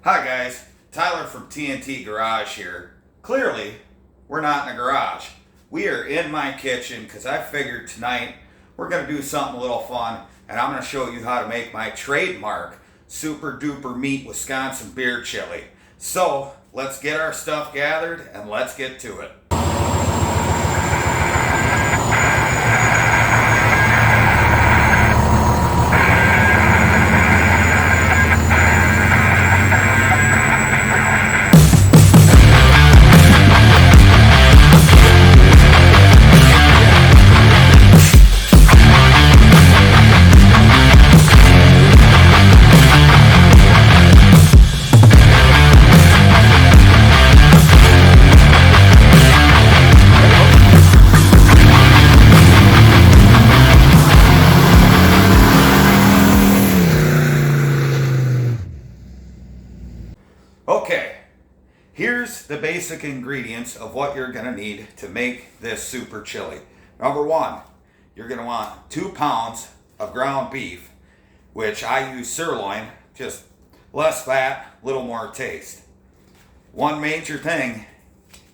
Hi guys, Tyler from T.N.T. Garage here. Clearly, we're not in a garage. We are in my kitchen because I figured tonight we're going to do something a little fun, and I'm going to show you how to make my trademark Super Duper Meat Wisconsin beer chili. So let's get our stuff gathered and let's get to it. Okay, here's the basic ingredients of what you're going to need to make this super chili. Number one, you're going to want 2 pounds of ground beef, which I use sirloin, just less fat, a little more taste. One major thing,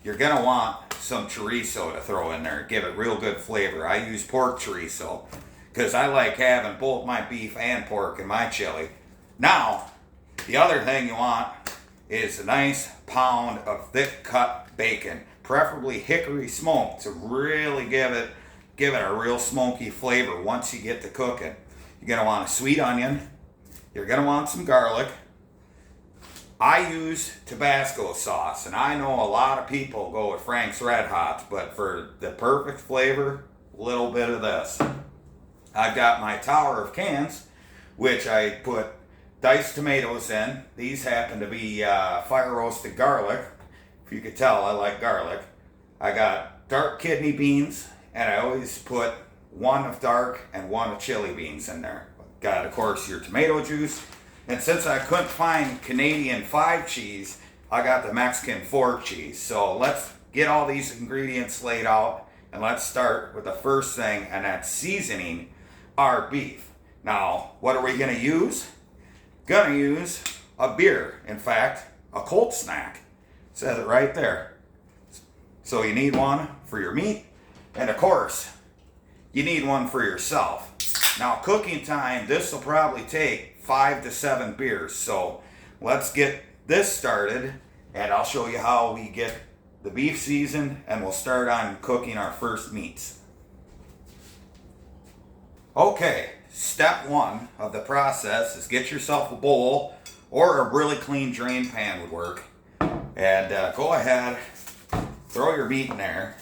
you're going to want some chorizo to throw in there, give it real good flavor. I use pork chorizo because I like having both my beef and pork in my chili. Now, the other thing you want is a nice pound of thick cut bacon, preferably hickory smoked, to really give it a real smoky flavor once you get to cooking. You're going to want a sweet onion. You're going to want some garlic. I use Tabasco sauce, and I know a lot of people go with Frank's Red Hots, but for the perfect flavor, a little bit of this. I've got my tower of cans, which I put diced tomatoes in. These happen to be fire roasted garlic. If you could tell, I like garlic. I got dark kidney beans, and I always put 1 of dark and 1 of chili beans in there. Got, of course, your tomato juice. And since I couldn't find Canadian 5 cheese, I got the Mexican 4 cheese. So let's get all these ingredients laid out, and let's start with the first thing, and that's seasoning our beef. Now, what are we going to use? Gonna use a beer. In fact, a cold snack. It says it right there. So you need one for your meat, and of course, you need one for yourself. Now, cooking time, this will probably take 5 to 7 beers. So let's get this started, and I'll show you how we get the beef seasoned, and we'll start on cooking our first meats. Okay. Step 1 of the process is get yourself a bowl, or a really clean drain pan would work, and go ahead, throw your meat in there.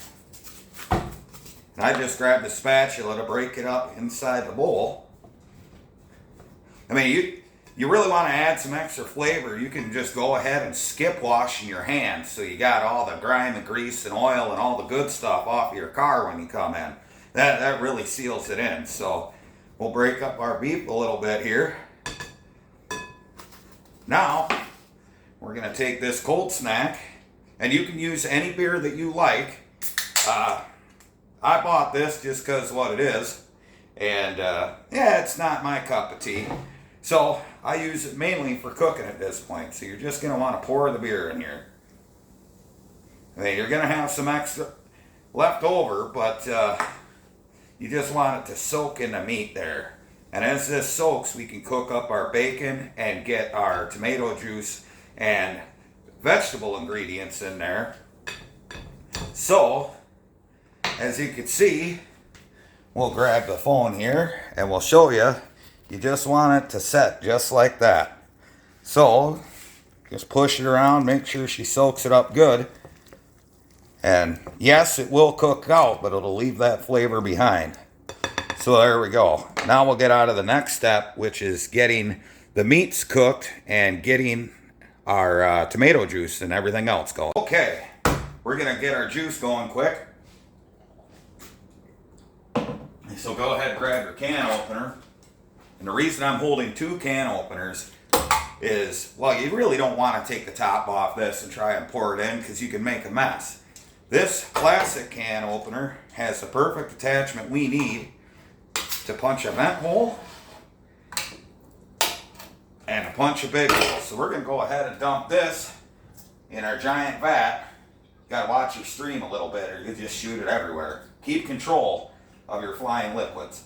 And I just grabbed a spatula to break it up inside the bowl. I mean, you really want to add some extra flavor, you can just go ahead and skip washing your hands, so you got all the grime and grease and oil and all the good stuff off your car when you come in. That really seals it in. So we'll break up our beef a little bit here. Now, we're going to take this cold snack, and you can use any beer that you like. I bought this just because of what it is, and yeah, it's not my cup of tea. So I use it mainly for cooking at this point. So you're just going to want to pour the beer in here. I mean, you're going to have some extra left over, but you just want it to soak in the meat there. And as this soaks, we can cook up our bacon and get our tomato juice and vegetable ingredients in there. So, as you can see, we'll grab the phone here and we'll show you. You just want it to set just like that. So, just push it around, make sure she soaks it up good. And yes, it will cook out, but it'll leave that flavor behind. So there we go. Now we'll get out of the next step, which is getting the meats cooked and getting our tomato juice and everything else going. Okay, we're going to get our juice going quick. So go ahead and grab your can opener. And the reason I'm holding 2 can openers is, well, you really don't want to take the top off this and try and pour it in because you can make a mess. This classic can opener has the perfect attachment we need to punch a vent hole and a bunch of big ones. So we're going to go ahead and dump this in our giant vat. Got to watch your stream a little bit or you just shoot it everywhere. Keep control of your flying liquids.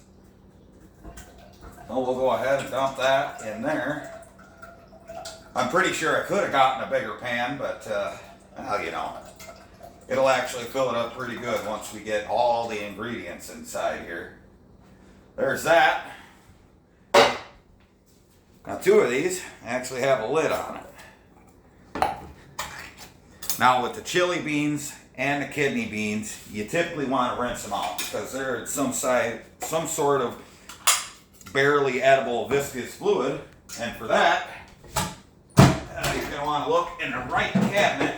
So we'll go ahead and dump that in there. I'm pretty sure I could have gotten a bigger pan, but well, you know, it'll actually fill it up pretty good once we get all the ingredients inside here. There's that. Now 2 of these actually have a lid on it. Now with the chili beans and the kidney beans, you typically want to rinse them out because they're some sort of barely edible viscous fluid. And for that, you're going to want to look in the right cabinet,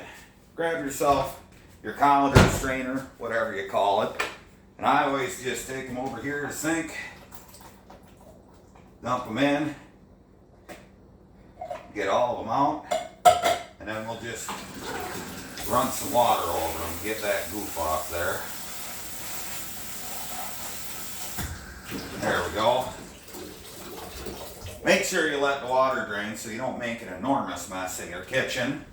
grab yourself your colander strainer, whatever you call it. And I always just take them over here to the sink, dump them in, get all of them out, and then we'll just run some water over them, get that goof off there. There we go. Make sure you let the water drain so you don't make an enormous mess in your kitchen.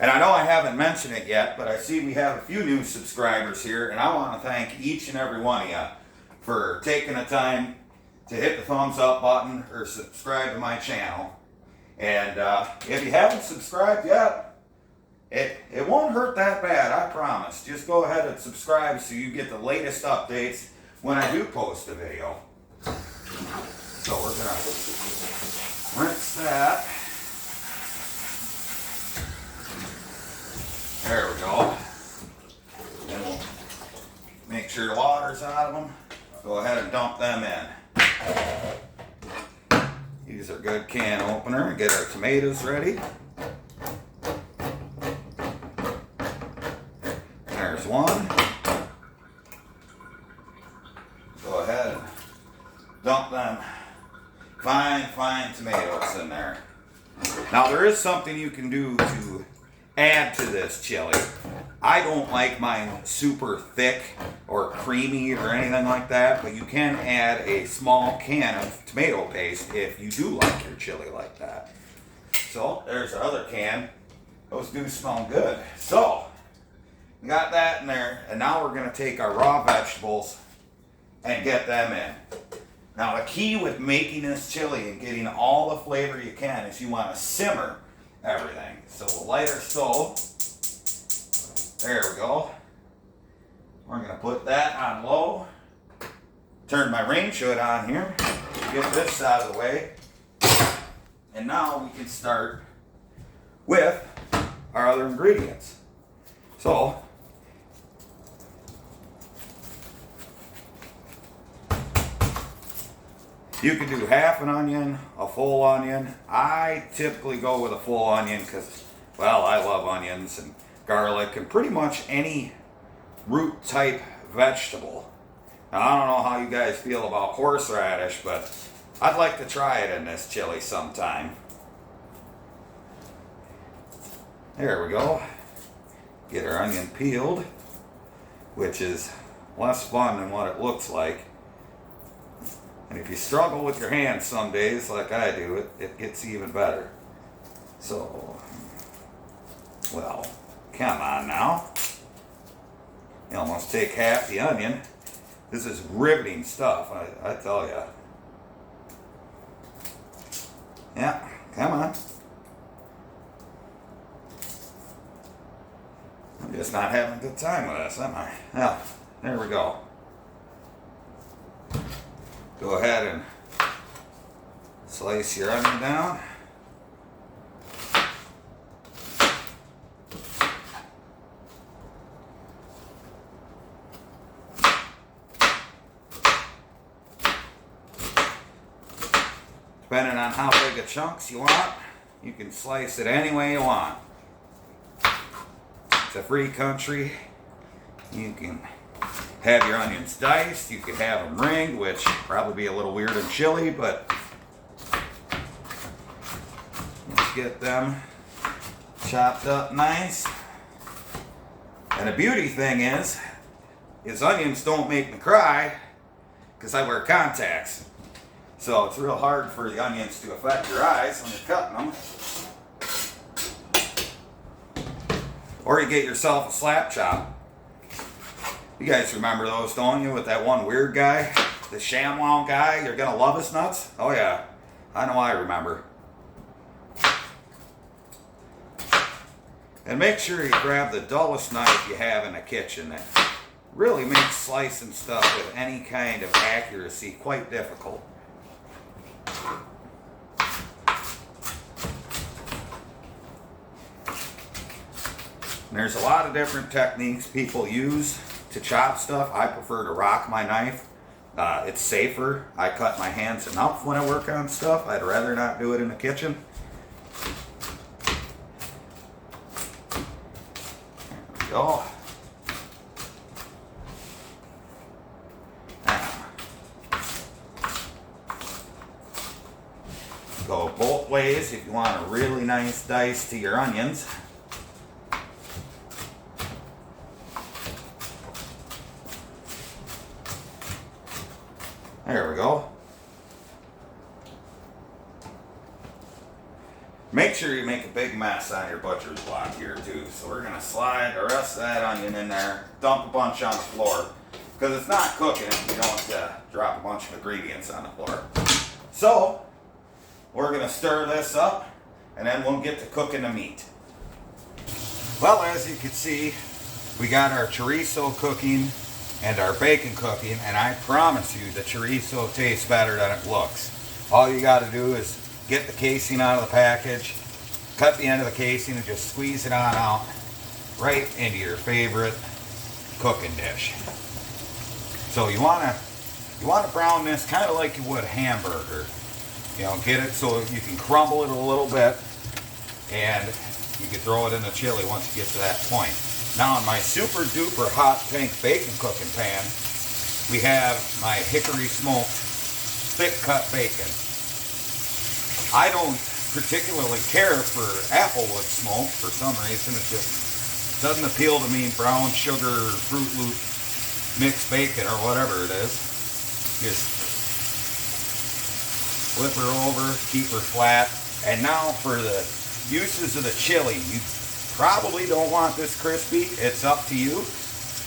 And I know I haven't mentioned it yet, but I see we have a few new subscribers here, and I want to thank each and every one of you for taking the time to hit the thumbs up button or subscribe to my channel. And if you haven't subscribed yet, it won't hurt that bad, I promise. Just go ahead and subscribe so you get the latest updates when I do post a video. So we're going to rinse that. There we go. Then we'll make sure the water's out of them. Go ahead and dump them in. Use our good can opener and get our tomatoes ready. There's one. Go ahead and dump them fine tomatoes in there. Now there is something you can do to add to this chili. I don't like mine super thick or creamy or anything like that, but you can add a small can of tomato paste if you do like your chili like that. So there's the other can. Those do smell good. So we got that in there, and now we're going to take our raw vegetables and get them in. Now the key with making this chili and getting all the flavor you can is you want to simmer everything. So we'll light our stove. There we go. We're going to put that on low. Turn my range hood on here. Get this out of the way. And now we can start with our other ingredients. So you can do half an onion, a full onion. I typically go with a full onion because, well, I love onions and garlic and pretty much any root type vegetable. Now, I don't know how you guys feel about horseradish, but I'd like to try it in this chili sometime. There we go. Get our onion peeled, which is less fun than what it looks like. And if you struggle with your hands some days, like I do, it gets even better. So, well, come on now. You almost take half the onion. This is riveting stuff, I tell you. Yeah, come on. I'm just not having a good time with this, am I? Yeah, there we go. Go ahead and slice your onion down. Depending on how big of chunks you want, you can slice it any way you want. It's a free country. You can have your onions diced, you could have them ringed, which probably be a little weird in chili, but let's get them chopped up nice. And the beauty thing is onions don't make me cry, because I wear contacts. So it's real hard for the onions to affect your eyes when you're cutting them. Or you get yourself a slap chop. You guys remember those, don't you? With that one weird guy, the ShamWow guy, you're gonna love his nuts? Oh yeah, I know I remember. And make sure you grab the dullest knife you have in the kitchen. That really makes slicing stuff with any kind of accuracy quite difficult. And there's a lot of different techniques people use to chop stuff. I prefer to rock my knife. It's safer. I cut my hands enough when I work on stuff. I'd rather not do it in the kitchen. There we go. Go both ways if you want a really nice dice to your onions. There we go. Make sure you make a big mess on your butcher's block here too. So we're going to slide the rest of that onion in there, dump a bunch on the floor, because it's not cooking if you don't drop a bunch of ingredients on the floor. So we're going to stir this up, and then we'll get to cooking the meat. Well, as you can see, we got our chorizo cooking and our bacon cooking, and I promise you the chorizo tastes better than it looks. All you got to do is get the casing out of the package, cut the end of the casing, and just squeeze it on out right into your favorite cooking dish. So you want to brown this kind of like you would a hamburger. You know, get it so you can crumble it a little bit, and you can throw it in the chili once you get to that point. Now in my super duper hot pink bacon cooking pan, we have my hickory smoked thick cut bacon. I don't particularly care for applewood smoke for some reason. It just doesn't appeal to me. Brown sugar, Fruit Loop mixed bacon or whatever it is. Just flip her over, keep her flat. And now for the uses of the chili. You probably don't want this crispy. It's up to you.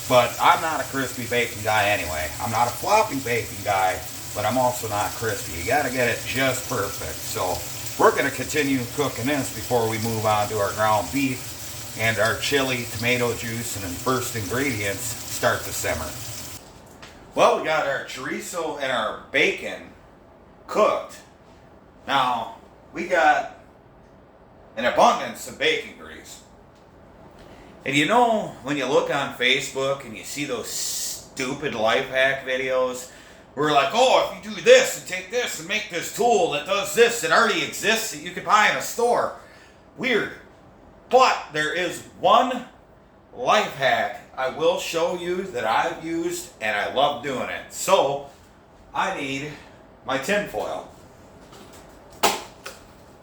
But I'm not a crispy bacon guy anyway. I'm not a floppy bacon guy, but I'm also not crispy. You gotta get it just perfect. So we're gonna continue cooking this before we move on to our ground beef and our chili, tomato juice, and then first ingredients start to simmer. Well, we got our chorizo and our bacon cooked. Now, we got an abundance of bacon grease. And you know, when you look on Facebook and you see those stupid life hack videos, where like, oh, if you do this and take this and make this tool that does this that already exists that you can buy in a store. Weird. But there is one life hack I will show you that I've used and I love doing it. So, I need my tin foil.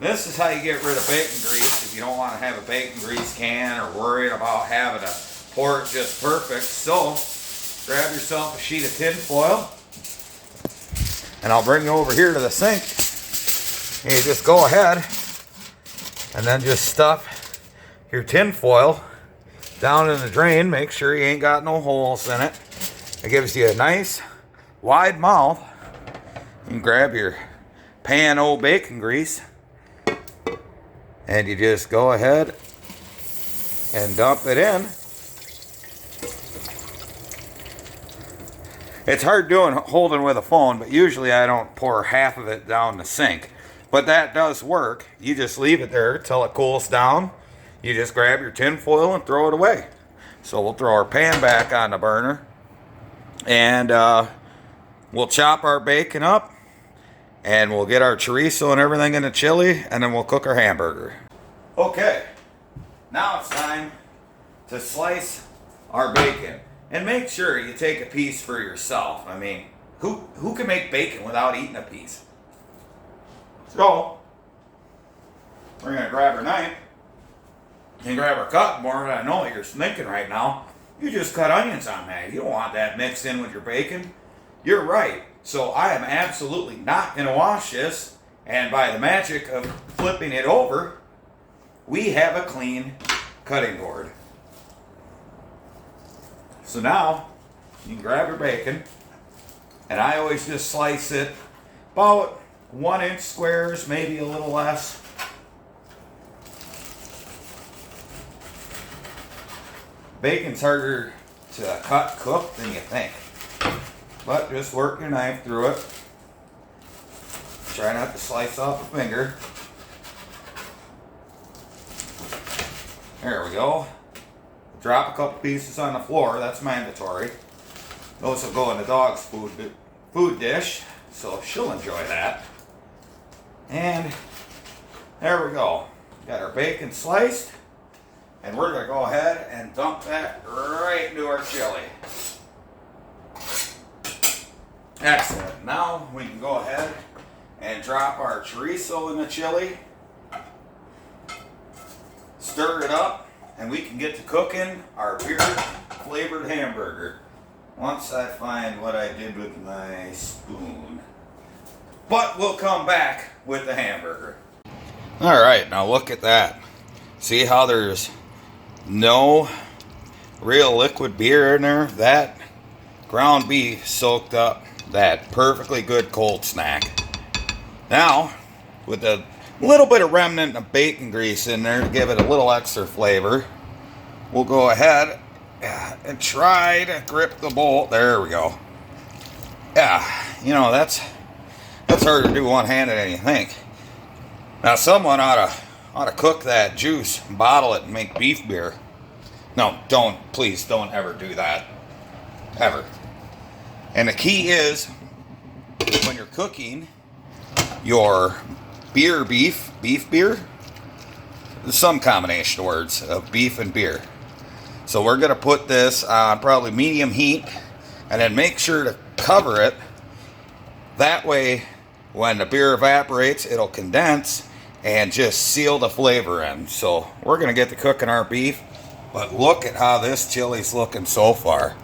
This is how you get rid of bacon grease if you don't want to have a bacon grease can or worried about having to pour it just perfect. So, grab yourself a sheet of tin foil, and I'll bring you over here to the sink. And you just go ahead and then just stuff your tin foil down in the drain. Make sure you ain't got no holes in it. It gives you a nice wide mouth. You can grab your pan o' bacon grease, and you just go ahead and dump it in. It's hard holding with a phone, but usually I don't pour half of it down the sink. But that does work. You just leave it there till it cools down. You just grab your tin foil and throw it away. So we'll throw our pan back on the burner, and we'll chop our bacon up, and we'll get our chorizo and everything in the chili, and then we'll cook our hamburger. Okay, now it's time to slice our bacon. And make sure you take a piece for yourself. I mean, who can make bacon without eating a piece? So, we're going to grab our knife and grab our cutting board. I know what you're thinking right now. You just cut onions on that. You don't want that mixed in with your bacon. You're right. So I am absolutely not going to wash this. And by the magic of flipping it over, we have a clean cutting board. So now you can grab your bacon, and I always just slice it about 1-inch squares, maybe a little less. Bacon's harder to cook than you think, but just work your knife through it. Try not to slice off a finger. There we go. Drop a couple pieces on the floor, that's mandatory. Those will go in the dog's food dish, so she'll enjoy that. And there we go. Got our bacon sliced, and we're gonna go ahead and dump that right into our chili. Excellent. Now we can go ahead and drop our chorizo in the chili. Stir it up, and we can get to cooking our beer flavored hamburger. Once I find what I did with my spoon. But we'll come back with the hamburger. All right, now look at that. See how there's no real liquid beer in there? That ground beef soaked up that perfectly good cold snack. Now, with a little bit of remnant of bacon grease in there to give it a little extra flavor, we'll go ahead and try to grip the bowl. There we go. Yeah, you know, that's harder to do one-handed than you think. Now, someone ought to cook that juice, bottle it, and make beef beer. No, please don't ever do that. Ever. And the key is, when you're cooking your beef beer, there's some combination of words of beef and beer. So we're going to put this on probably medium heat, and then make sure to cover it. That way, when the beer evaporates, it'll condense and just seal the flavor in. So we're going to get to cooking our beef, but look at how this chili's looking so far.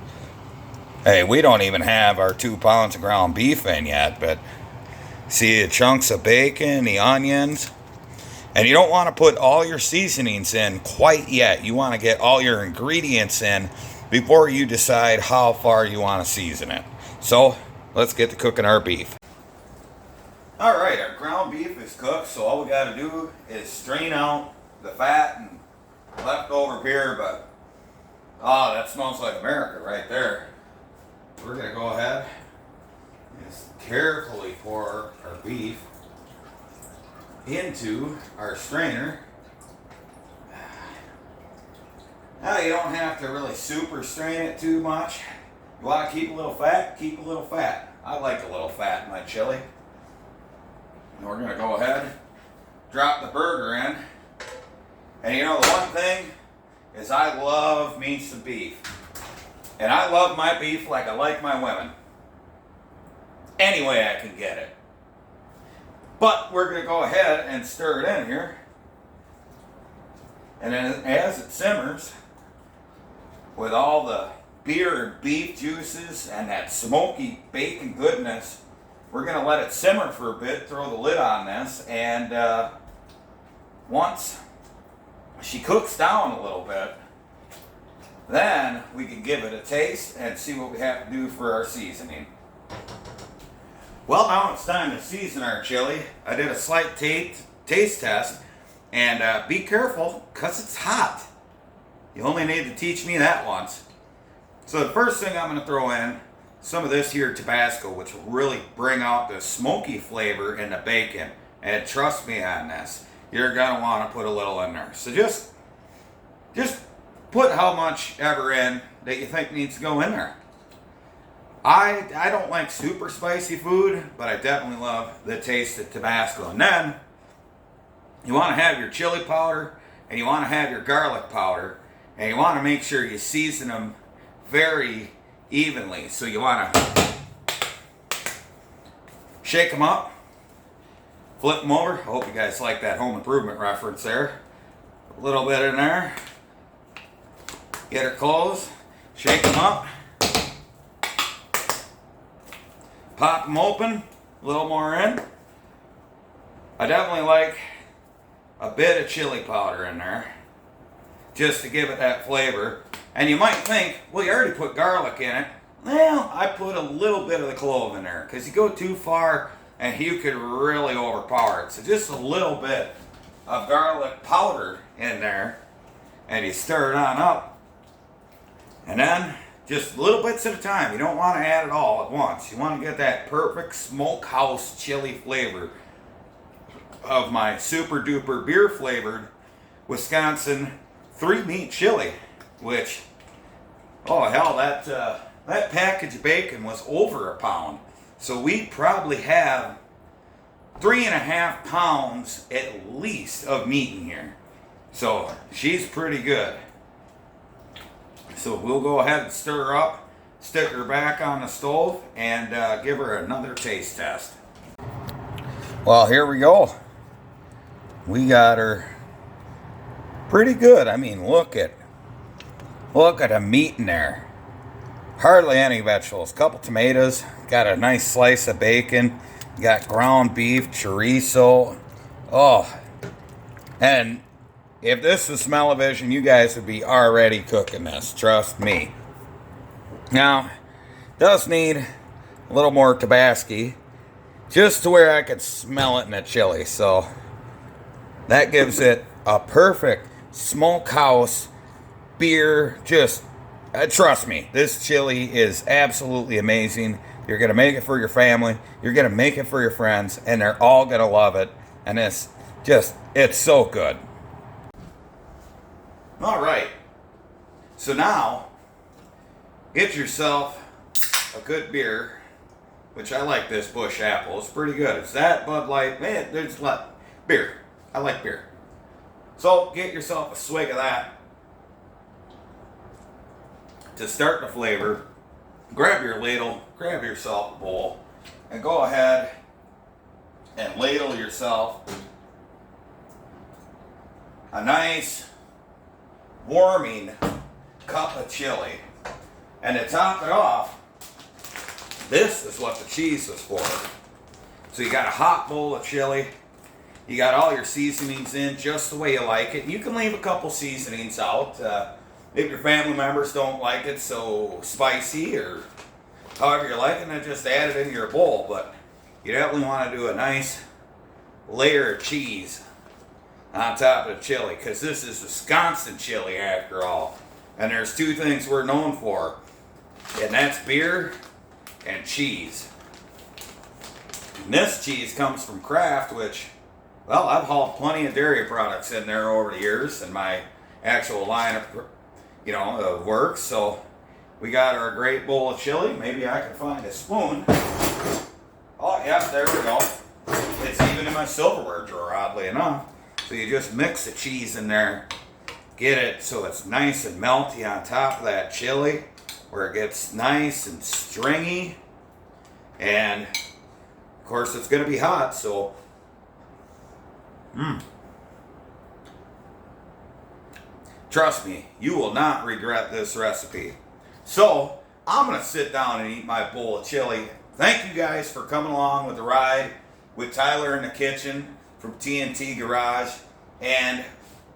Hey, we don't even have our 2 pounds of ground beef in yet, but see the chunks of bacon, the onions. And you don't want to put all your seasonings in quite yet. You want to get all your ingredients in before you decide how far you want to season it. So let's get to cooking our beef. All right, our ground beef is cooked, so all we got to do is strain out the fat and leftover beer. But oh, that smells like America right there. We're gonna go ahead and just carefully pour our beef into our strainer. Now, you don't have to really super strain it too much. You want to keep a little fat? Keep a little fat. I like a little fat in my chili. And we're going to go ahead, drop the burger in. And you know, the one thing is I love me some beef. And I love my beef like I like my women. Any way I can get it. But we're going to go ahead and stir it in here. And then as it simmers, with all the beer and beef juices and that smoky bacon goodness, we're going to let it simmer for a bit, throw the lid on this, and once she cooks down a little bit, then we can give it a taste and see what we have to do for our seasoning. Well, now it's time to season our chili. I did a slight taste test, and be careful because it's hot. You only need to teach me that once. So the first thing I'm going to throw in some of this here Tabasco, which will really bring out the smoky flavor in the bacon. And trust me on this, you're going to want to put a little in there. So just put how much ever in that you think needs to go in there. I don't like super spicy food, but I definitely love the taste of Tabasco. And then you want to have your chili powder, and you want to have your garlic powder, and you want to make sure you season them very evenly. So you want to shake them up, flip them over. I hope you guys like that home improvement reference there. A little bit in there. Get her closed, shake them up. Pop them open, a little more in. I definitely like a bit of chili powder in there, just to give it that flavor. And you might think, well, you already put garlic in it. Well, I put a little bit of the clove in there, because you go too far and you could really overpower it. So just a little bit of garlic powder in there, and you stir it on up. And then, just little bits at a time. You don't want to add it all at once. You want to get that perfect smokehouse chili flavor of my super duper beer flavored Wisconsin 3-meat chili, which, oh hell, that package of bacon was over a pound. So we probably have 3.5 pounds at least of meat in here. So she's pretty good. So we'll go ahead and stir her up, stick her back on the stove, and give her another taste test. Well, here we go. We got her pretty good. I mean, look at the meat in there. Hardly any vegetables. Couple tomatoes. Got a nice slice of bacon. Got ground beef, chorizo. Oh, and if this was smell-o-vision, you guys would be already cooking this. Trust me. Now, it does need a little more Tabasco, just to where I could smell it in the chili. So that gives it a perfect smokehouse beer. Just trust me, this chili is absolutely amazing. You're going to make it for your family. You're going to make it for your friends. And they're all going to love it. And it's so good. All right. So now, get yourself a good beer, which I like this Busch Apple. It's pretty good. It's that, Bud Light. Man, there's a lot. Beer. I like beer. So get yourself a swig of that to start the flavor. Grab your ladle, grab yourself a bowl, and go ahead and ladle yourself a nice warming cup of chili. And to top it off, this is what the cheese was for. So you got a hot bowl of chili. You got all your seasonings in just the way you like it. You can leave a couple seasonings out if your family members don't like it so spicy, or however you like it, and then just add it into your bowl. But you definitely want to do a nice layer of cheese on top of the chili, because this is Wisconsin chili after all. And there's two things we're known for, and that's beer and cheese. And this cheese comes from Kraft, which, well, I've hauled plenty of dairy products in there over the years in my actual line of work. So we got our great bowl of chili. Maybe I can find a spoon. Oh yeah, there we go. It's even in my silverware drawer, oddly enough. So you just mix the cheese in there, get it so it's nice and melty on top of that chili, where it gets nice and stringy. And of course it's going to be hot, so trust me, you will not regret this recipe. So I'm going to sit down and eat my bowl of chili. Thank you guys for coming along with the ride with Tyler in the kitchen from T.N.T. Garage. And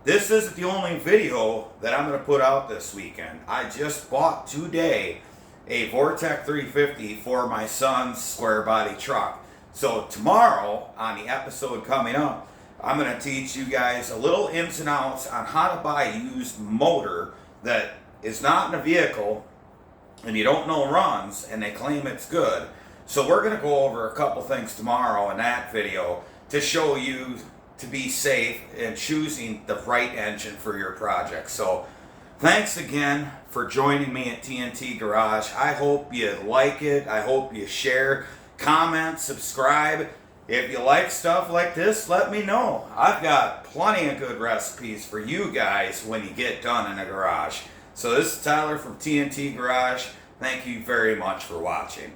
this isn't the only video that I'm going to put out this weekend. I just bought today a Vortec 350 for my son's square body truck. So tomorrow, on the episode coming up, I'm going to teach you guys a little ins and outs on how to buy a used motor that is not in a vehicle and you don't know runs and they claim it's good. So we're going to go over a couple things tomorrow in that video to show you to be safe in choosing the right engine for your project. So thanks again for joining me at T.N.T. Garage. I hope you like it. I hope you share, comment, subscribe. If you like stuff like this, let me know. I've got plenty of good recipes for you guys when you get done in a garage. So this is Tyler from T.N.T. Garage. Thank you very much for watching.